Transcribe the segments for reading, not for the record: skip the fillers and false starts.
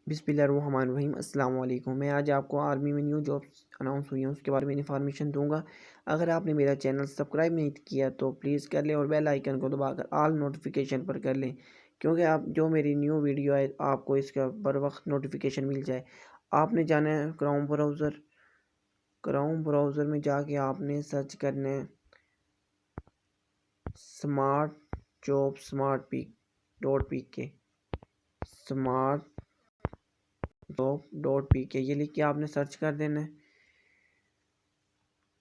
बिस्मिल्लाहिर्रहमानिर्रहीम। अस्सलाम वालेकुम। मैं आज आपको आर्मी में न्यू जॉब्स अनाउंस हुई हैं उसके बारे में इन्फॉर्मेशन दूंगा। अगर आपने मेरा चैनल सब्सक्राइब नहीं किया तो प्लीज़ कर लें और बेल आइकन को दबाकर ऑल नोटिफिकेशन पर कर लें, क्योंकि आप जो मेरी न्यू वीडियो है आपको इसका बर वक्त नोटिफिकेशन मिल जाए। आपने जाना है क्रोम ब्राउज़र में जाके आपने सर्च करना है स्मार्ट जॉब .pk smart.pk ये लिख के आपने सर्च कर देना है।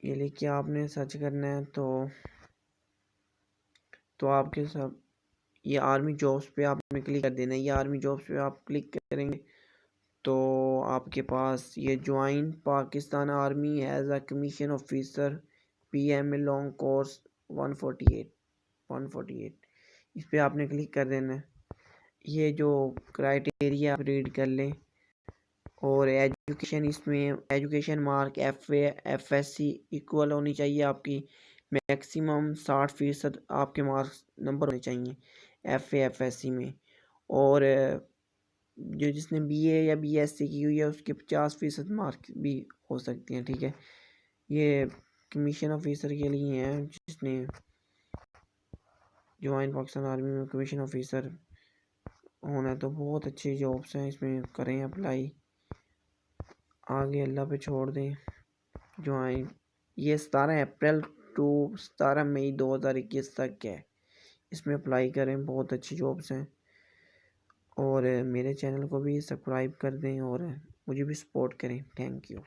ये लिख के आपने सर्च करना है तो आपके सब ये आर्मी जॉब्स पे आपने क्लिक कर देना है। ये आर्मी जॉब्स पे आप क्लिक करेंगे तो आपके पास ये join Pakistan army as a commission officer PMA long course 148 इस पे आपने क्लिक कर देना है। ये जो क्राइटेरिया आप रीड कर लें और एजुकेशन, इसमें एजुकेशन मार्क FSC इक्वल होनी चाहिए आपकी। मैक्सिमम 60% आपके मार्क्स नंबर होने चाहिए FSC में। और जो जिसने BA या BSc की हुई है उसके 50% मार्क्स भी हो सकते हैं। ठीक है, ये कमीशन ऑफिसर के लिए है। जिसने ज्वाइन पाकिस्तान आर्मी में कमीशन ऑफिसर होना है तो बहुत अच्छी जॉब्स हैं, इसमें करें अप्लाई। आगे अल्लाह पे छोड़ दें। ज्वाइन ये 17 अप्रैल टू 17 मई 2021 तक है, इसमें अप्लाई करें। बहुत अच्छी जॉब्स हैं और मेरे चैनल को भी सब्सक्राइब कर दें और मुझे भी सपोर्ट करें। Thank you.